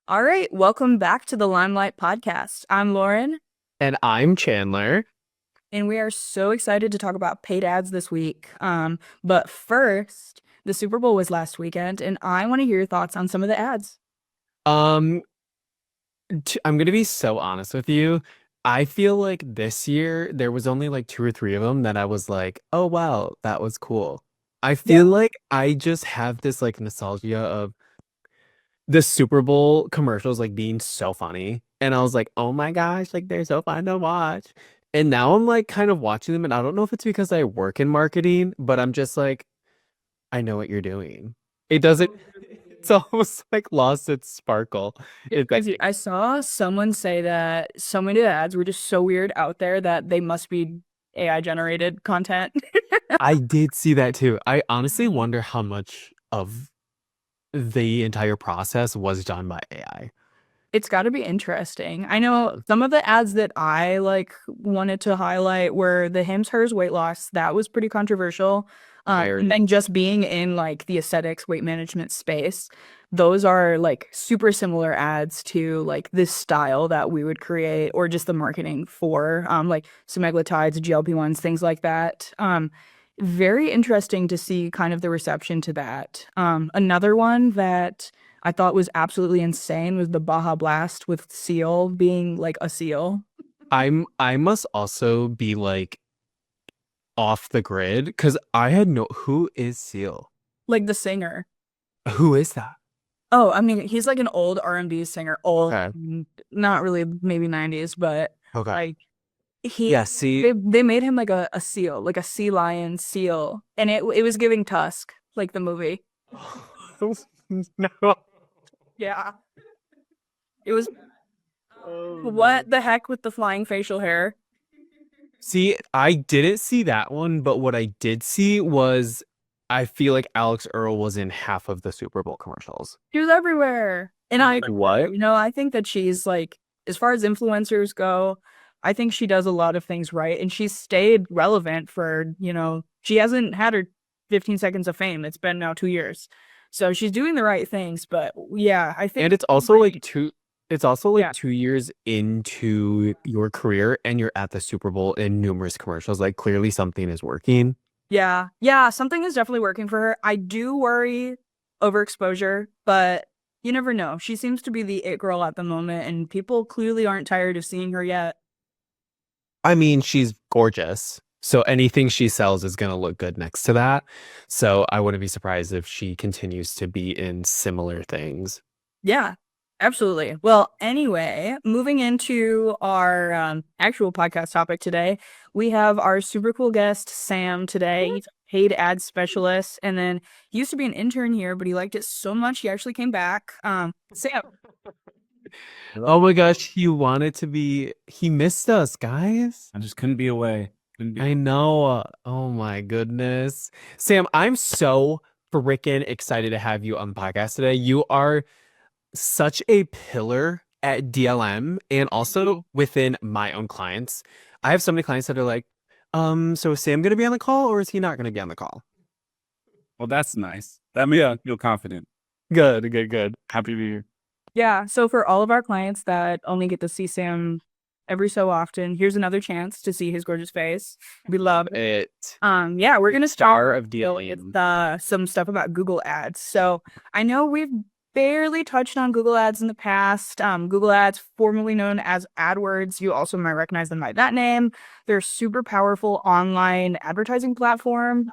All right, welcome back to the Limelight podcast. I'm Lauren, And I'm Chandler. and we are so excited to talk about paid ads this week. But first, the Super Bowl was last weekend, and I want to hear your thoughts on some of the ads. Um, I'm gonna be so honest with you. I feel like this year there was only like two or three of them that I was like, oh wow, that was cool. I Yeah. feel like I just have this like nostalgia of the Super Bowl commercials like being so funny. And I was like, oh my gosh, like they're so fun to watch. And now I'm like kind of watching them, and I don't know if it's because I work in marketing, but I'm just like, I know what you're doing. It doesn't, it's almost like lost its sparkle. It's If that crazy. I saw someone say that so many of the ads were just so weird out there that they must be AI generated content. I did see that too. I honestly wonder how much of the entire process was done by AI. It's got to be interesting. I know some of the ads that I like wanted to highlight were the Hims Hers weight loss. That was pretty controversial. Very. And just being in like the aesthetics weight management space, those are like super similar ads to like this style that we would create or just the marketing for like semaglutides, GLP-1s, things like that. Very interesting to see kind of the reception to that. Another one that I thought was absolutely insane was the Baja Blast with Seal being like a seal. I must also be like off the grid because I had no who is Seal? Like the singer. Who is that? Oh, I mean, he's like an old R&B singer. Old, Okay. not really maybe 90s, but Okay. like he Yeah, see. they made him like a seal, like a sea lion seal. And it was giving Tusk, like the movie. No. Yeah. It was Oh no. what the heck with the flying facial hair? See, I didn't see that one, but what I did see was I feel like Alex Earl was in half of the Super Bowl commercials. She was everywhere. And I What? I think that she's like, as far as influencers go, I think she does a lot of things right. And she's stayed relevant for, she hasn't had her 15 seconds of fame. It's been now 2 years. So she's doing the right things. But yeah, I think, And it's also like yeah, 2 years into your career and you're at the Super Bowl in numerous commercials. Like clearly something is working. yeah, something is definitely working for her. I do worry overexposure, but you never know. She seems to be the it girl at the moment, and people clearly aren't tired of seeing her yet. I mean, she's gorgeous. So anything she sells is going to look good next to that. So I wouldn't be surprised if she continues to be in similar things. Yeah, absolutely. Well, anyway, moving into our actual podcast topic today, we have our super cool guest, Sam, today. He's a paid ad specialist, and then he used to be an intern here, but he liked it so much he actually came back. Sam, Oh my gosh, he missed us, guys. I just couldn't be away. Couldn't be I away. know. Oh my goodness. Sam, I'm so freaking excited to have you on the podcast today. You are such a pillar at DLM and also within my own clients. I have so many clients that are like, so is Sam gonna be on the call or is he not gonna be on the call? Well, that's nice. That made me feel confident. Good, good, good. Happy to be here. yeah, so for all of our clients that only get to see Sam every so often, here's another chance to see his gorgeous face. We love it. It Yeah, we're gonna star start of with DLM. some stuff about Google Ads. So I know we've barely touched on Google Ads in the past. Google Ads, formerly known as AdWords, you also might recognize them by that name. They're a super powerful online advertising platform.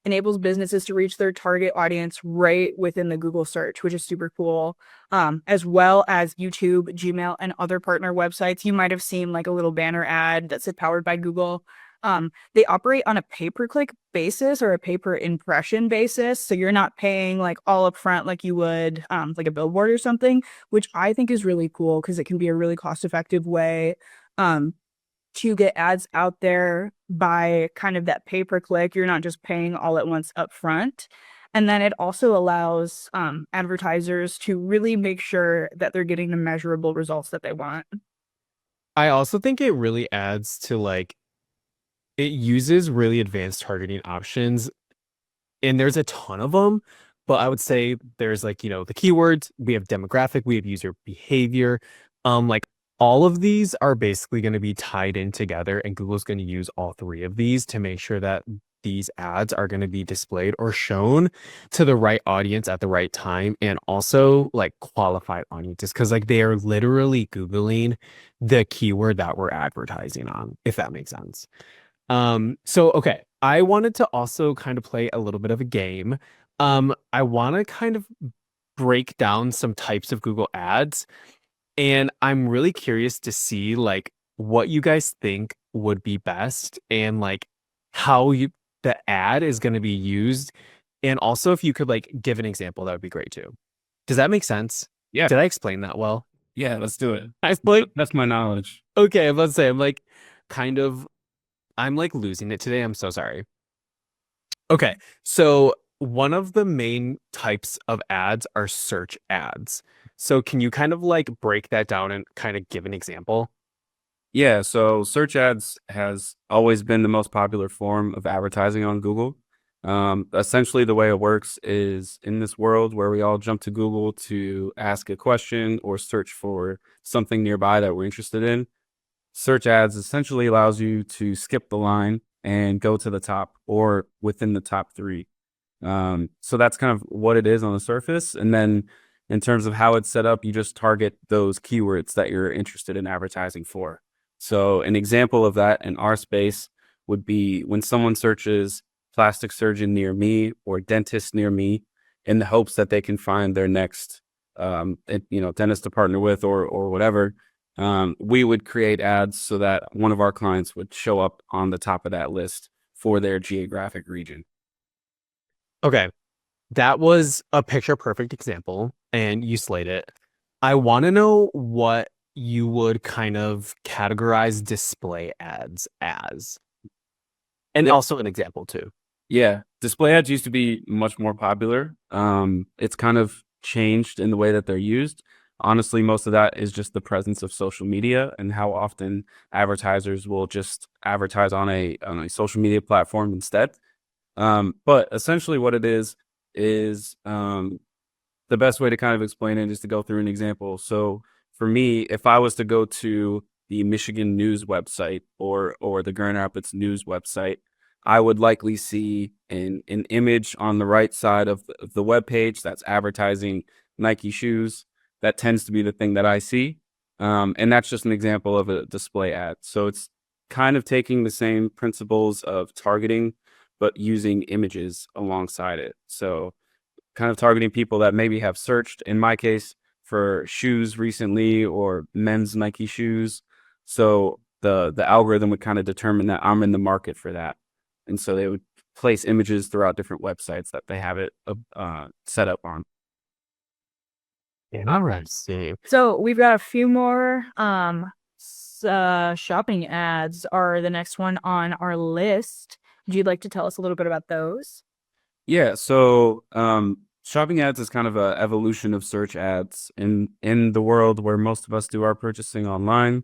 Enables businesses to reach their target audience right within the Google search, which is super cool. As well as YouTube, Gmail, and other partner websites. You might have seen like a little banner ad that said powered by Google. They operate on a pay-per-click basis or a pay-per-impression basis. So you're not paying like all up front like you would like a billboard or something, which I think is really cool because it can be a really cost-effective way um, to get ads out there by kind of that pay-per-click. You're not just paying all at once up front. And then it also allows advertisers to really make sure that they're getting the measurable results that they want. I also think it really adds to like it uses really advanced targeting options and there's a ton of them, but I would say there's like, the keywords, we have demographic, we have user behavior. Like all of these are basically going to be tied in together, and Google's going to use all three of these to make sure that these ads are going to be displayed or shown to the right audience at the right time, and also like qualified audiences, because like they are literally Googling the keyword that we're advertising on, if that makes sense. So okay, I wanted to also kind of play a little bit of a game. I want to kind of break down some types of Google ads, and I'm really curious to see like what you guys think would be best, and like how the ad is going to be used, and also if you could like give an example, that would be great too. Does that make sense? Yeah. Did I explain that well? Yeah, let's do it. I explained. That's my knowledge. Okay, let's say I'm like kind of I'm like losing it today. I'm so sorry. Okay, so one of the main types of ads are search ads. So can you kind of like break that down and kind of give an example? Yeah, so search ads has always been the most popular form of advertising on Google. Essentially, the way it works is in this world where we all jump to Google to ask a question or search for something nearby that we're interested in. Search ads essentially allows you to skip the line and go to the top or within the top three. So that's kind of what it is on the surface. And then in terms of how it's set up, you just target those keywords that you're interested in advertising for. So an example of that in our space would be when someone searches plastic surgeon near me or dentist near me in the hopes that they can find their next, dentist to partner with or whatever. We would create ads so that one of our clients would show up on the top of that list for their geographic region. Okay, that was a picture perfect example, and you slayed it. I want to know what you would kind of categorize display ads as, and Yeah. also an example too. Yeah, display ads used to be much more popular. It's kind of changed in the way that they're used. Honestly, most of that is just the presence of social media and how often advertisers will just advertise on a social media platform instead. But essentially, what it is the best way to kind of explain it is to go through an example. So for me, if I was to go to the Michigan News website or the Grand Rapids News website, I would likely see an image on the right side of the web page that's advertising Nike shoes. That tends to be the thing that I see. And that's just an example of a display ad. So it's kind of taking the same principles of targeting, but using images alongside it. So kind of targeting people that maybe have searched, in my case, for shoes recently or men's Nike shoes. So the algorithm would kind of determine that I'm in the market for that. And so they would place images throughout different websites that they have it set up on. Interesting. So we've got a few more shopping ads are the next one on our list. Would you like to tell us a little bit about those? Yeah, so shopping ads is kind of an evolution of search ads in the world where most of us do our purchasing online.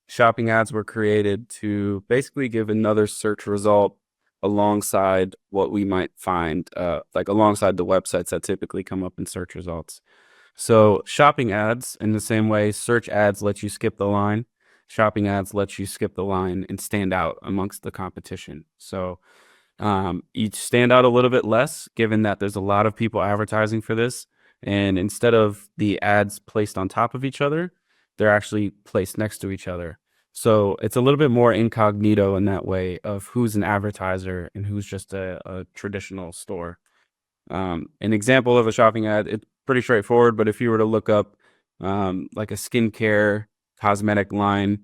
Shopping ads were created to basically give another search result alongside what we might find, like alongside the websites that typically come up in search results. So shopping ads, in the same way, search ads let you skip the line. Shopping ads let you skip the line and stand out amongst the competition. So you stand out a little bit less, given that there's a lot of people advertising for this. And instead of the ads placed on top of each other, they're actually placed next to each other. So it's a little bit more incognito in that way of who's an advertiser and who's just a traditional store. An example of a shopping ad, it's pretty straightforward, but if you were to look up like a skincare cosmetic line,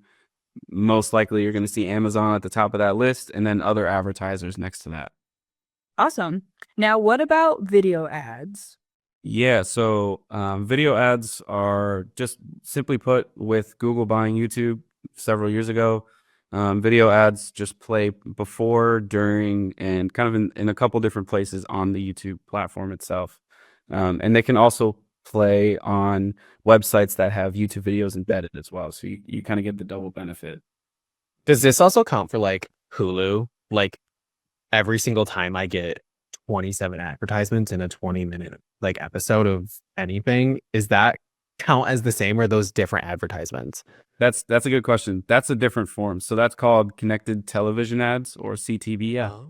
most likely you're going to see Amazon at the top of that list and then other advertisers next to that. Awesome. Now, what about video ads? Yeah, so video ads are just simply put, with Google buying YouTube several years ago, video ads just play before, during, and kind of in a couple different places on the YouTube platform itself. And they can also play on websites that have YouTube videos embedded as well. So you kind of get the double benefit. Does this also count for like Hulu? Like every single time I get 27 advertisements in a 20-minute like episode of anything, is that count as the same, or those different advertisements? That's a good question. That's a different form. So that's called connected television ads, or CTV. Yeah. Oh.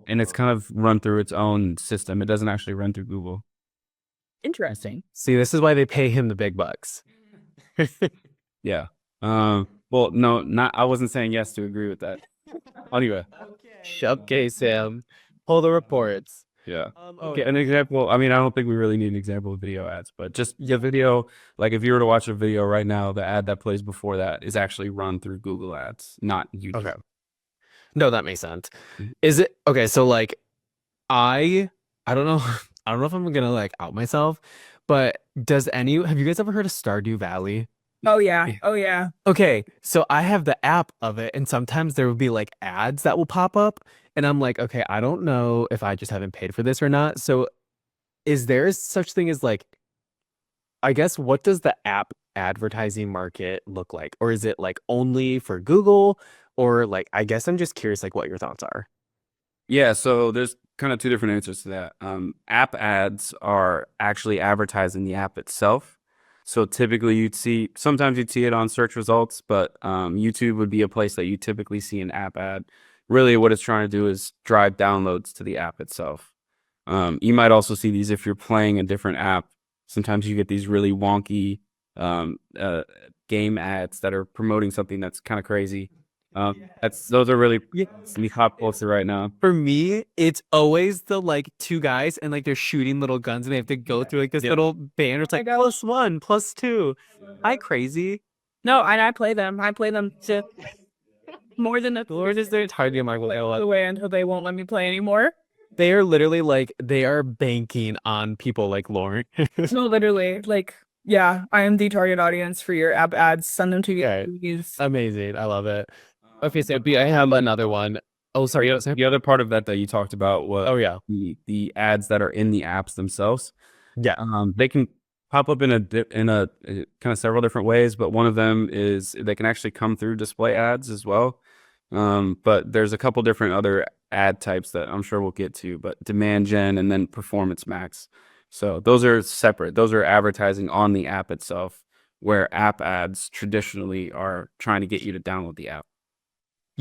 And it's kind of run through its own system. It doesn't actually run through Google. Interesting. See, this is why they pay him the big bucks. Yeah. Well, no, not. I wasn't saying yes to agree with that. Anyway. Okay, Sam. Pull the reports. Yeah. Okay. An example. I mean, I don't think we really need an example of video ads, but just your video. Like if you were to watch a video right now, the ad that plays before that is actually run through Google Ads, not YouTube. Okay. No, that makes sense. Mhm. Is it okay? So like, I don't know. I don't know if I'm gonna like out myself, but have you guys ever heard of Stardew Valley? Oh yeah. Yeah. Oh yeah. Okay, so I have the app of it, and sometimes there will be like ads that will pop up, and I'm like, okay, I don't know if I just haven't paid for this or not. So, is there such thing as like, I guess, what does the app advertising market look like? Or is it like only for Google? Or like, I guess I'm just curious, like, what your thoughts are. Yeah, so there's kind of two different answers to that. App ads are actually advertising the app itself. So typically sometimes you'd see it on search results, but YouTube would be a place that you typically see an app ad. Really what it's trying to do is drive downloads to the app itself. You might also see these if you're playing a different app. Sometimes you get these really wonky game ads that are promoting something that's kind of crazy. Those are really me hot posted right now. For me, it's always the like two guys and like they're shooting little guns and they have to go through like this Yeah. little banner. It's like +1, +2. Hi, crazy. No, and I play them. I play them to more than a Lord is their target market. the way until they won't let me play anymore. They are literally like, they are banking on people like Lauren. No, literally, like, yeah, I am the target audience for your app ads. Send them to you. Okay. Please. Amazing. I love it. Okay, so I have another one. Oh, sorry. The other part of that you talked about was Oh, yeah. the ads that are in the apps themselves. Yeah. They can pop up in a kind of several different ways, but one of them is they can actually come through display ads as well. But there's a couple different other ad types that I'm sure we'll get to, but demand gen and then performance max. So those are separate. Those are advertising on the app itself, where app ads traditionally are trying to get you to download the app.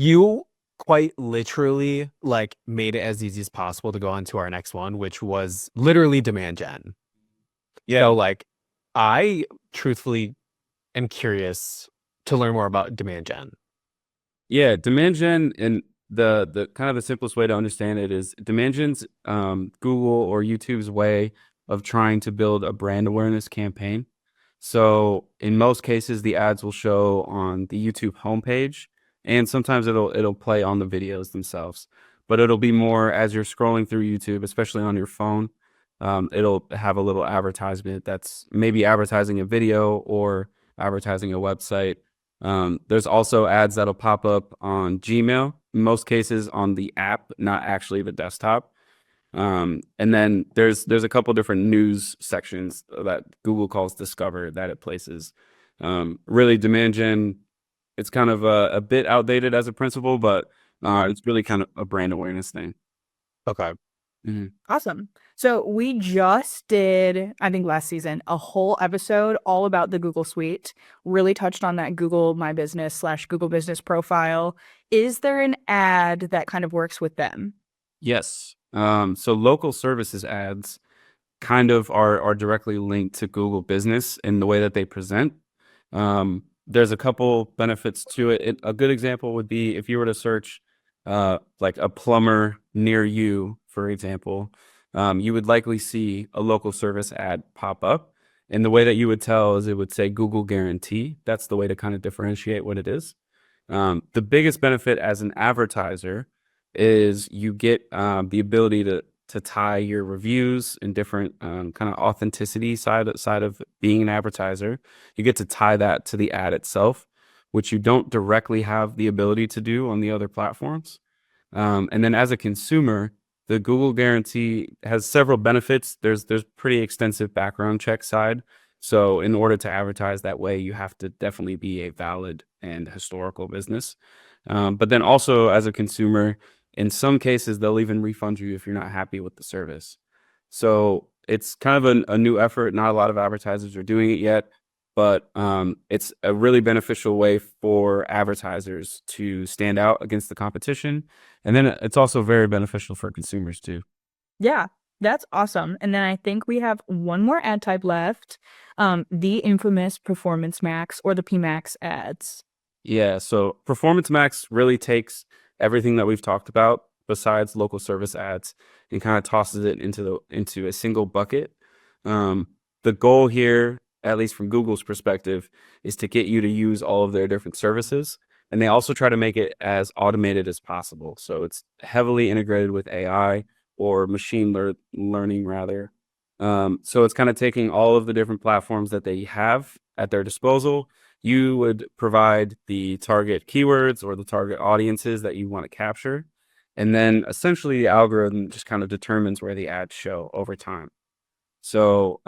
You quite literally like made it as easy as possible to go on to our next one, which was literally demand gen. Yeah. So like, I truthfully am curious to learn more about demand gen. Yeah, demand gen, and the kind of the simplest way to understand it is demand gen's Google or YouTube's way of trying to build a brand awareness campaign. So in most cases, the ads will show on the YouTube homepage, and sometimes it'll play on the videos themselves. But it'll be more as you're scrolling through YouTube, especially on your phone. It'll have a little advertisement that's maybe advertising a video or advertising a website. There's also ads that'll pop up on Gmail, in most cases on the app, not actually the desktop. And then there's a couple different news sections that Google calls Discover that it places. Really, demand gen, it's kind of a bit outdated as a principle, but it's really kind of a brand awareness thing. Okay. Awesome. So we just did, I think last season, a whole episode all about the Google Suite. Really touched on that Google My Business / Google Business profile. Is there an ad that kind of works with them? Yes. So local services ads kind of are directly linked to Google Business in the way that they present. There's a couple benefits to it. A good example would be if you were to search like a plumber near you, for example, you would likely see a local service ad pop up. And the way that you would tell is it would say Google Guarantee. That's the way to kind of differentiate what it is. The biggest benefit as an advertiser is you get the ability to tie your reviews and different kind of authenticity side of being an advertiser. You get to tie that to the ad itself, which you don't directly have the ability to do on the other platforms. And then as a consumer, the Google Guarantee has several benefits. There's pretty extensive background check side. So in order to advertise that way, you have to definitely be a valid and historical business. But then also as a consumer, In some cases, they'll even refund you if you're not happy with the service. So it's kind of a new effort. Not a lot of advertisers are doing it yet, but it's a really beneficial way for advertisers to stand out against the competition. And then it's also very beneficial for consumers too. Yeah, that's awesome. And then I think we have one more ad type left, the infamous Performance Max or the PMax ads. Yeah, so Performance Max really takes everything that we've talked about besides local service ads and kind of tosses it into a single bucket. The goal here, at least from Google's perspective, is to get you to use all of their different services. And they also try to make it as automated as possible. So it's heavily integrated with AI or learning rather. So it's kind of taking all of the different platforms that they have at their disposal. You would provide the target keywords or the target audiences that you want to capture. And then essentially the algorithm just kind of determines where the ads show over time. So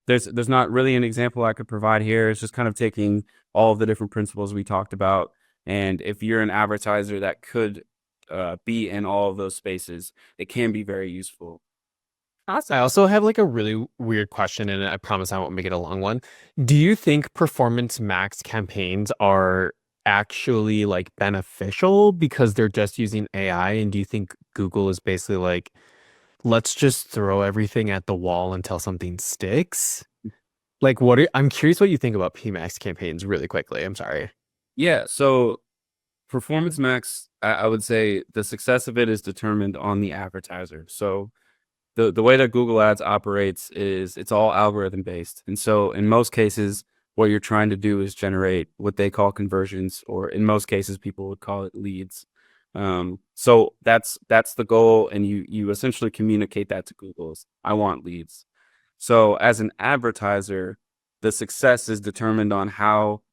there's not really an example I could provide here. It's just kind of taking all of the different principles we talked about. And if you're an advertiser that could be in all of those spaces, it can be very useful. I also have like a really weird question, and I promise I won't make it a long one. Do you think Performance Max campaigns are actually like beneficial because they're just using AI? And do you think Google is basically like, let's just throw everything at the wall until something sticks? Like, I'm curious what you think about PMax campaigns really quickly. I'm sorry. Yeah, so Performance Max, I would say the success of it is determined on the advertiser. So the way that Google Ads operates is it's all algorithm based. And so in most cases, what you're trying to do is generate what they call conversions, or in most cases, people would call it leads. So that's the goal, and you essentially communicate that to Google. I want leads. So as an advertiser, the success is determined on how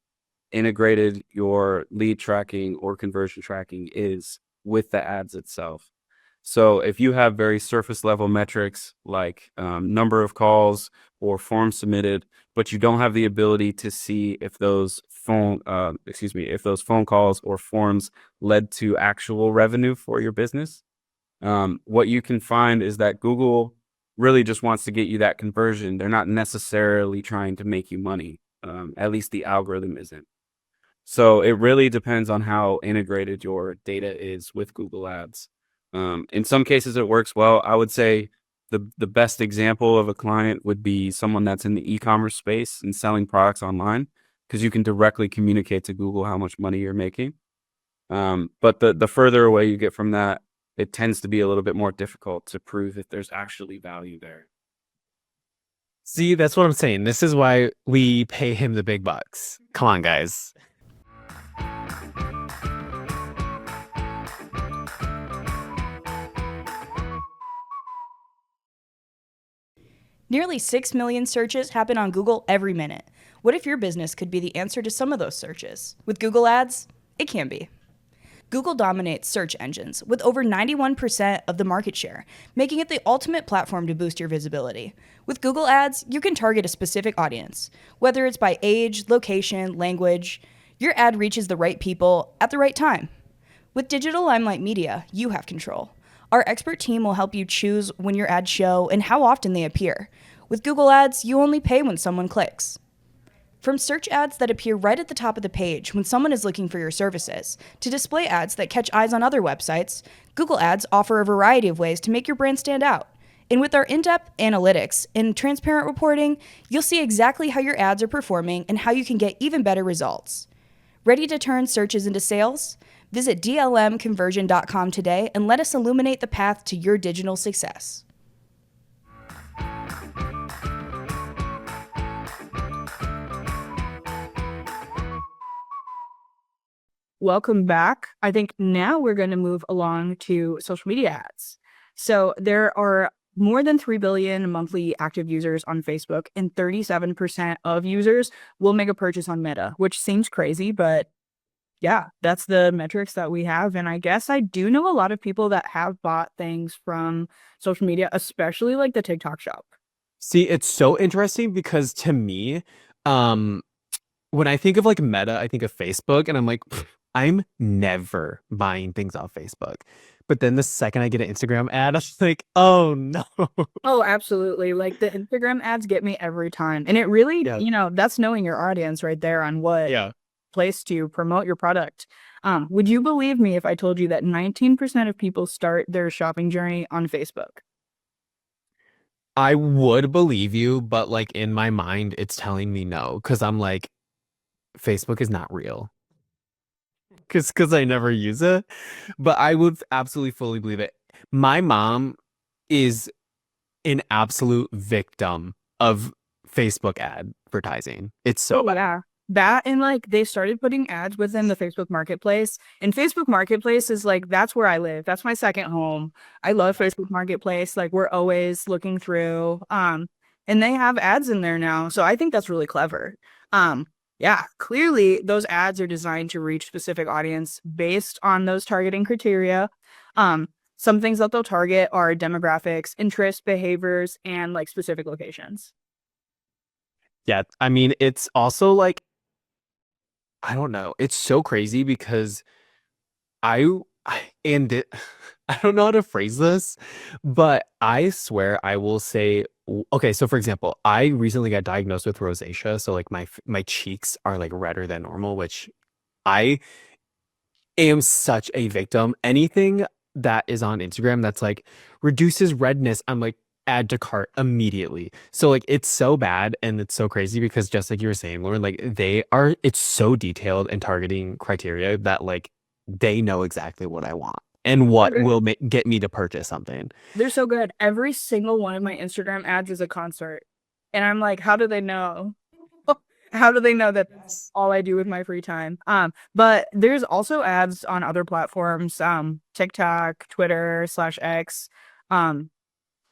integrated your lead tracking or conversion tracking is with the ads itself. So if you have very surface level metrics like number of calls or forms submitted, but you don't have the ability to see if those if those phone calls or forms led to actual revenue for your business, what you can find is that Google really just wants to get you that conversion. They're not necessarily trying to make you money. At least the algorithm isn't. So it really depends on how integrated your data is with Google Ads. In some cases, it works well. I would say the best example of a client would be someone that's in the e-commerce space and selling products online, because you can directly communicate to Google how much money you're making. But the further away you get from that, it tends to be a little bit more difficult to prove if there's actually value there. See, that's what I'm saying. This is why we pay him the big bucks. Come on, guys. Nearly 6 million searches happen on Google every minute. What if your business could be the answer to some of those searches? With Google Ads, it can be. Google dominates search engines with over 91% of the market share, making it the ultimate platform to boost your visibility. With Google Ads, you can target a specific audience. Whether it's by age, location, language, your ad reaches the right people at the right time. With Digital Limelight Media, you have control. Our expert team will help you choose when your ads show and how often they appear. With Google Ads, you only pay when someone clicks. From search ads that appear right at the top of the page when someone is looking for your services, to display ads that catch eyes on other websites, Google Ads offer a variety of ways to make your brand stand out. And with our in-depth analytics and transparent reporting, you'll see exactly how your ads are performing and how you can get even better results. Ready to turn searches into sales? Visit dlmconversion.com today and let us illuminate the path to your digital success. Welcome back. I think now we're going to move along to social media ads. So there are more than 3 billion monthly active users on Facebook, and 37% of users will make a purchase on Meta, which seems crazy, but yeah, that's the metrics that we have. And I guess I do know a lot of people that have bought things from social media, especially like the TikTok shop. See, it's so interesting because to me, when I think of like Meta, I think of Facebook, and I'm like, I'm never buying things off Facebook. But then the second I get an Instagram ad, I was like, oh no. Oh, absolutely. Like the Instagram ads get me every time. And it really, Yeah. that's knowing your audience right there on what Yeah. place to promote your product. Would you believe me if I told you that 19% of people start their shopping journey on Facebook? I would believe you, but like in my mind, it's telling me no, because I'm like, Facebook is not real. Because I never use it. But I would absolutely fully believe it. My mom is an absolute victim of Facebook advertising. It's so bad. Yeah. That and like they started putting ads within the Facebook Marketplace. And Facebook Marketplace is like that's where I live. That's my second home. I love Facebook Marketplace. Like we're always looking through. And they have ads in there now. So I think that's really clever. Yeah, clearly those ads are designed to reach specific audience based on those targeting criteria. Some things that they'll target are demographics, interests, behaviors, and like specific locations. Yeah, I mean, it's also like, I don't know. It's so crazy because I, and it, I don't know how to phrase this, but I swear I will say, okay, so for example, I recently got diagnosed with rosacea, so like my cheeks are like redder than normal, which I am such a victim. Anything that is on Instagram that's like reduces redness, I'm like add to cart immediately. So like it's so bad and it's so crazy because just like you were saying, Lauren, like it's so detailed and targeting criteria that like they know exactly what I want and what will get me to purchase something. They're so good. Every single one of my Instagram ads is a concert. And I'm like, how do they know? How do they know that that's all I do with my free time? But there's also ads on other platforms, TikTok, Twitter /X.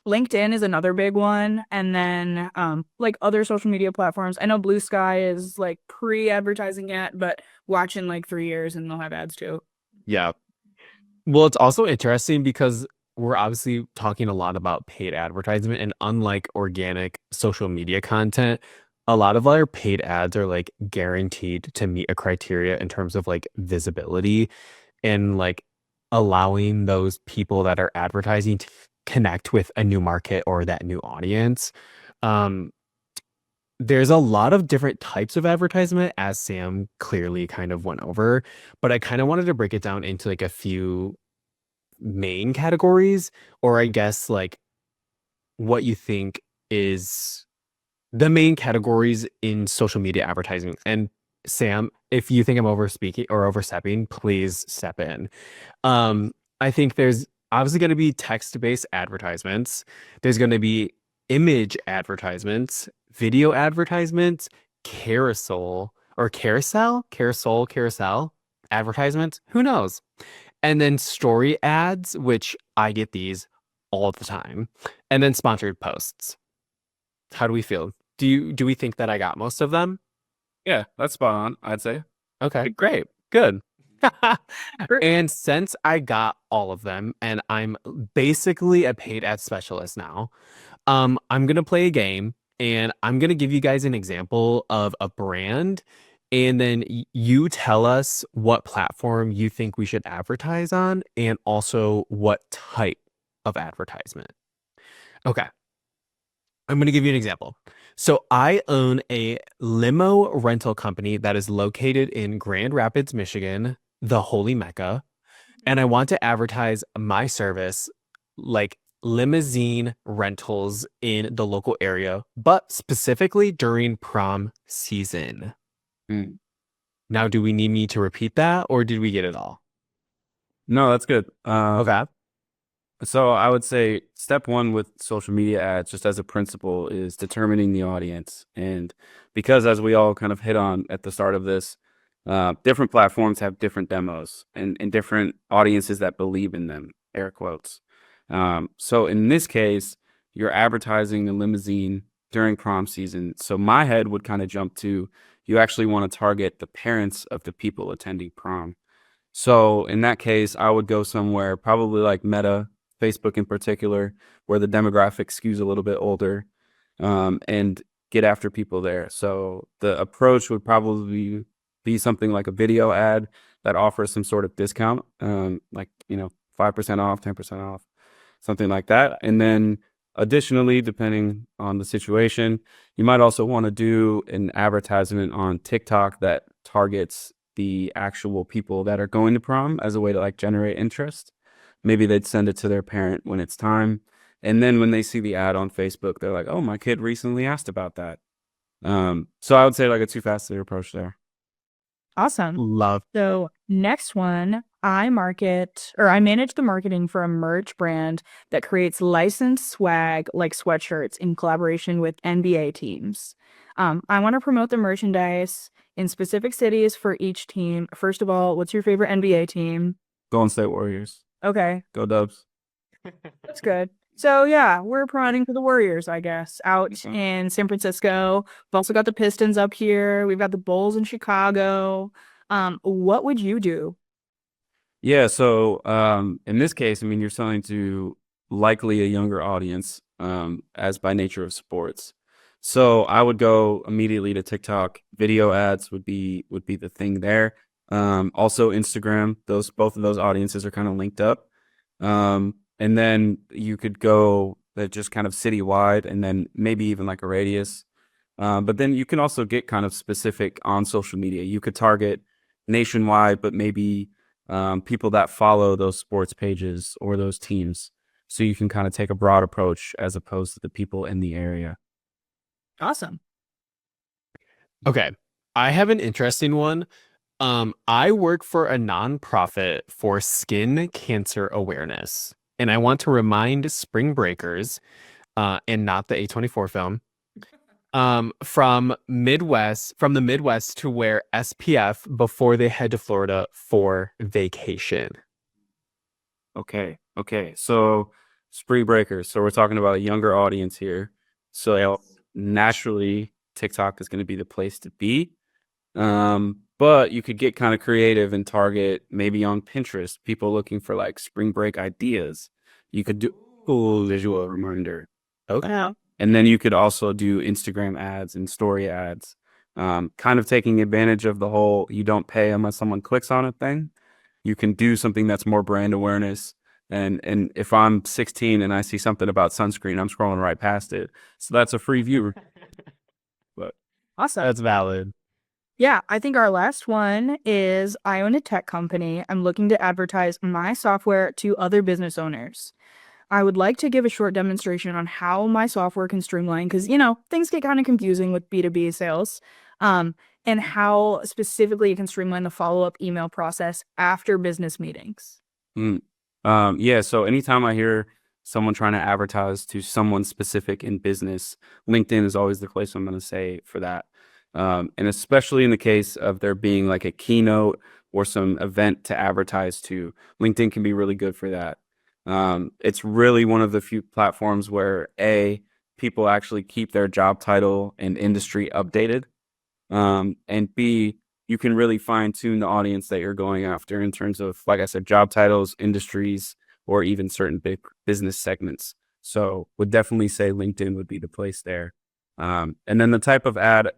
LinkedIn is another big one. And then like other social media platforms. I know Blue Sky is like pre-advertising yet, but watch in like 3 years and they'll have ads too. Yeah. Well, it's also interesting because we're obviously talking a lot about paid advertisement, and unlike organic social media content, a lot of our paid ads are like guaranteed to meet a criteria in terms of like visibility and like allowing those people that are advertising to connect with a new market or that new audience. Um, there's a lot of different types of advertisement, as Sam clearly kind of went over, but I kind of wanted to break it down into like a few main categories, or I guess like what you think is the main categories in social media advertising. And Sam, if you think I'm over speaking or overstepping, please step in. I think there's obviously going to be text-based advertisements. There's going to be image advertisements, video advertisements, carousel advertisements. Who knows? And then story ads, which I get these all the time. And then sponsored posts. How do we feel? Do we think that I got most of them? Yeah, that's spot on, I'd say. Okay, great. Good. And since I got all of them and I'm basically a paid ad specialist now, I'm going to play a game and I'm going to give you guys an example of a brand, and then you tell us what platform you think we should advertise on and also what type of advertisement. Okay. I'm going to give you an example. So I own a limo rental company that is located in Grand Rapids, Michigan, the Holy Mecca, and I want to advertise my service like limousine rentals in the local area, but specifically during prom season. Mm. Now, do we need me to repeat that or did we get it all? No, that's good. Okay. So I would say step one with social media ads, just as a principle, is determining the audience. And because as we all kind of hit on at the start of this, different platforms have different demos and different audiences that believe in them, air quotes. So in this case, you're advertising the limousine during prom season. So my head would kind of jump to, you actually want to target the parents of the people attending prom. So in that case, I would go somewhere probably like Meta, Facebook in particular, where the demographic skews a little bit older, and get after people there. So the approach would probably be something like a video ad that offers some sort of discount, like, 5% off, 10% off, something like that. And then additionally, depending on the situation, you might also want to do an advertisement on TikTok that targets the actual people that are going to prom as a way to like generate interest. Maybe they'd send it to their parent when it's time. And then when they see the ad on Facebook, they're like, oh, my kid recently asked about that. So I would say like a two-faceted approach there. Awesome. Love. So next one, I manage the marketing for a merch brand that creates licensed swag like sweatshirts in collaboration with NBA teams. I want to promote the merchandise in specific cities for each team. First of all, what's your favorite NBA team? Golden State Warriors. Okay, Go Dubs. that's good. So yeah, we're promoting for the Warriors, I guess, out Mhm. in San Francisco. We've also got the Pistons up here. We've got the Bulls in Chicago. What would you do? Yeah, so in this case, I mean, you're selling to likely a younger audience, as by nature of sports. So I would go immediately to TikTok. Video ads would be the thing there. Also Instagram. Both of those audiences are kind of linked up. And then you could go just kind of citywide, and then maybe even like a radius. But then you can also get kind of specific on social media. You could target nationwide, but maybe people that follow those sports pages or those teams. So you can kind of take a broad approach as opposed to the people in the area. Awesome. Okay. I have an interesting one. I work for a nonprofit for skin cancer awareness, and I want to remind spring breakers, and not the A24 film, from the Midwest to wear SPF before they head to Florida for vacation. Okay. So spring breakers. So we're talking about a younger audience here. So naturally, TikTok is going to be the place to be. But you could get kind of creative and target maybe on Pinterest, people looking for like spring break ideas. You could do visual reminder. Okay. And then you could also do Instagram ads and story ads, kind of taking advantage of the whole you don't pay unless someone clicks on it thing. You can do something that's more brand awareness. And if I'm 16 and I see something about sunscreen, I'm scrolling right past it. So that's a free view. But Awesome. That's valid. Yeah, I think our last one is I own a tech company. I'm looking to advertise my software to other business owners. I would like to give a short demonstration on how my software can streamline because, things get kind of confusing with B2B sales, and how specifically it can streamline the follow-up email process after business meetings. Yeah, so anytime I hear someone trying to advertise to someone specific in business, LinkedIn is always the place I'm going to say for that. And especially in the case of there being like a keynote or some event to advertise to, LinkedIn can be really good for that. It's really one of the few platforms where people actually keep their job title and industry updated. And B, you can really fine tune the audience that you're going after in terms of, like I said, job titles, industries, or even certain big business segments. So would definitely say LinkedIn would be the place there. And then the type of ad,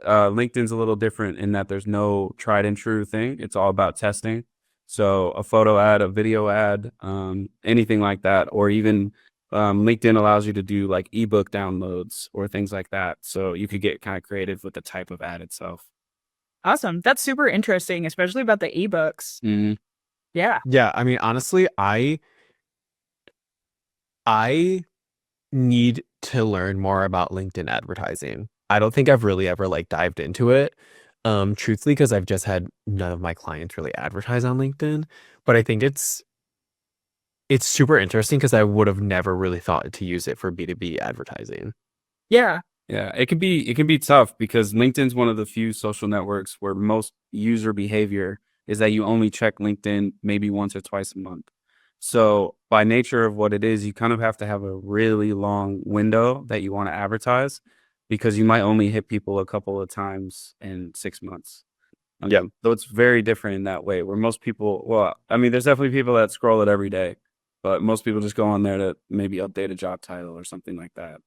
LinkedIn's a little different in that there's no tried and true thing. It's all about testing. So a photo ad, a video ad, anything like that, or even LinkedIn allows you to do like ebook downloads or things like that. So you could get kind of creative with the type of ad itself. Awesome. That's super interesting, especially about the ebooks. Mm-hmm. Yeah. Yeah, I mean, honestly, I need to learn more about LinkedIn advertising. I don't think I've really ever like dived into it. Truthfully, because I've just had none of my clients really advertise on LinkedIn. But I think it's super interesting because I would have never really thought to use it for B2B advertising. Yeah. Yeah, it can be tough because LinkedIn's one of the few social networks where most user behavior is that you only check LinkedIn maybe once or twice a month. So by nature of what it is, you kind of have to have a really long window that you want to advertise because you might only hit people a couple of times in 6 months. Yeah. So it's very different in that way where most people, well, I mean, there's definitely people that scroll it every day, but most people just go on there to maybe update a job title or something like that.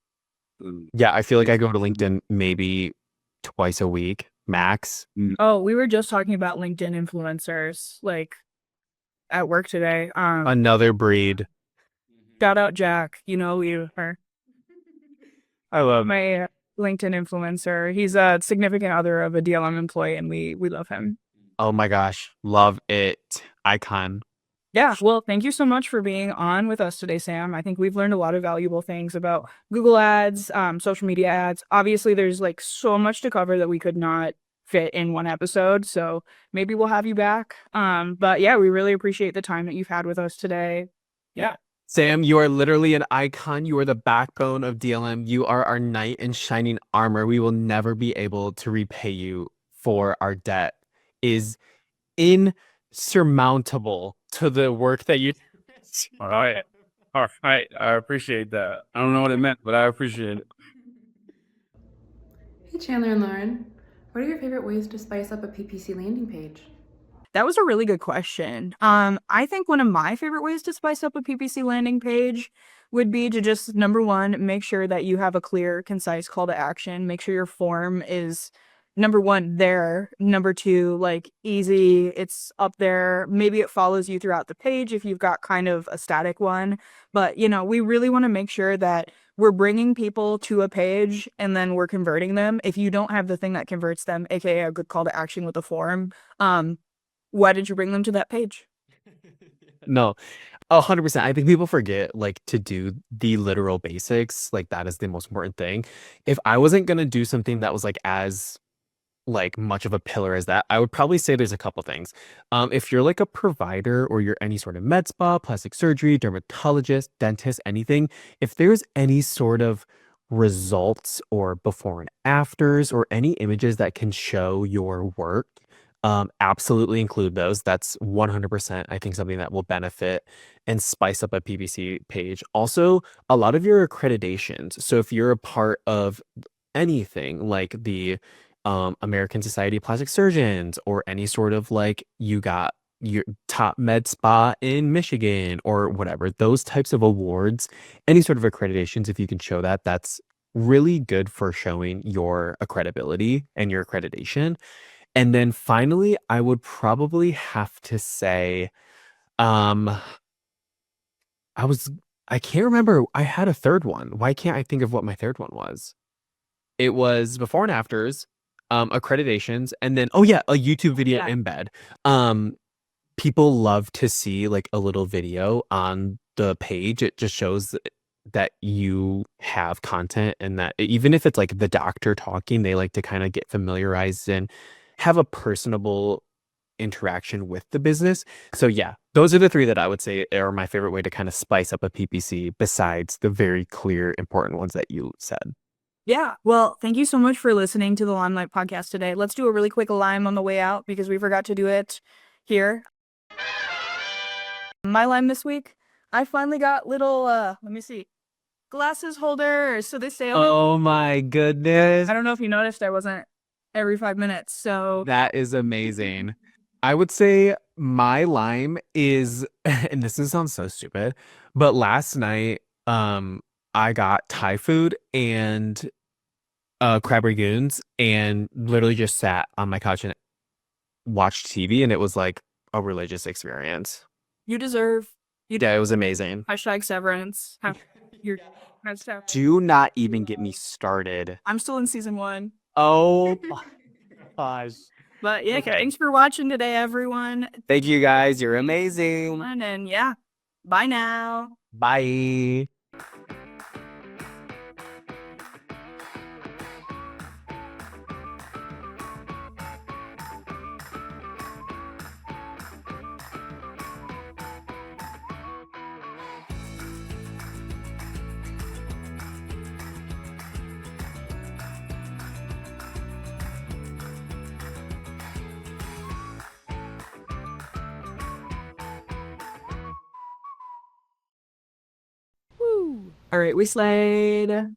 Yeah, I feel like I go to LinkedIn maybe twice a week max. Oh, we were just talking about LinkedIn influencers. Like, at work today. Another breed. Shout out Jack. You know you are I love my LinkedIn influencer. He's a significant other of a DLM employee, and we love him. Oh my gosh. Love it. Icon. Yeah, well, thank you so much for being on with us today, Sam. I think we've learned a lot of valuable things about Google Ads, social media ads. Obviously, there's like so much to cover that we could not fit in one episode, so maybe we'll have you back. But yeah, we really appreciate the time that you've had with us today. Yeah. Sam, you are literally an icon. You are the backbone of DLM. You are our knight in shining armor. We will never be able to repay you for our debt. Is insurmountable to the work that you All right. All right. I appreciate that. I don't know what it meant, but I appreciate it. Hey Chandler and Lauren, what are your favorite ways to spice up a PPC landing page? That was a really good question. I think one of my favorite ways to spice up a PPC landing page would be to just, number one, make sure that you have a clear, concise call to action. Make sure your form is, number one, there. Number two, like easy, it's up there. Maybe it follows you throughout the page if you've got kind of a static one. But, we really want to make sure that we're bringing people to a page and then we're converting them. If you don't have the thing that converts them, aka a good call to action with a form, why did you bring them to that page? No, 100%. I think people forget like to do the literal basics. Like that is the most important thing. If I wasn't gonna do something that was like as like much of a pillar as that, I would probably say there's a couple things. If you're like a provider or you're any sort of med spa, plastic surgery, dermatologist, dentist, anything, if there's any sort of results or before and afters or any images that can show your work, absolutely include those. That's 100%, I think, something that will benefit and spice up a PPC page. Also, a lot of your accreditations. So if you're a part of anything like the American Society of Plastic Surgeons or any sort of like you got your top med spa in Michigan or whatever, those types of awards, any sort of accreditations, if you can show that, that's really good for showing your credibility and your accreditation. And then finally, I would probably have to say, um, I can't remember. I had a third one. Why can't I think of what my third one was? It was before and afters, accreditations, and then, oh yeah, a YouTube video embed. People love to see like a little video on the page. It just shows that you have content and that even if it's like the doctor talking, they like to kind of get familiarized and have a personable interaction with the business. So yeah, those are the three that I would say are my favorite way to kind of spice up a PPC besides the very clear important ones that you said. Yeah, well, thank you so much for listening to the Limelight podcast today. Let's do a really quick lime on the way out because we forgot to do it here. My lime this week, I finally got little, let me see, glasses holders. So they say, Oh my goodness. I don't know if you noticed I wasn't every 5 minutes. So That is amazing. I would say my lime is, and this sounds so stupid, but last night, I got Thai food and crab rangoons and literally just sat on my couch and watched TV, and it was like a religious experience. you deserve, Yeah, it was amazing. hashtag severance. Your hashtag. Do not even get me started. I'm still in season 1. Oh my gosh. But yeah, Okay. thanks for watching today, everyone. Thank you guys. You're amazing. And yeah, bye now. Bye. All right, we slayed.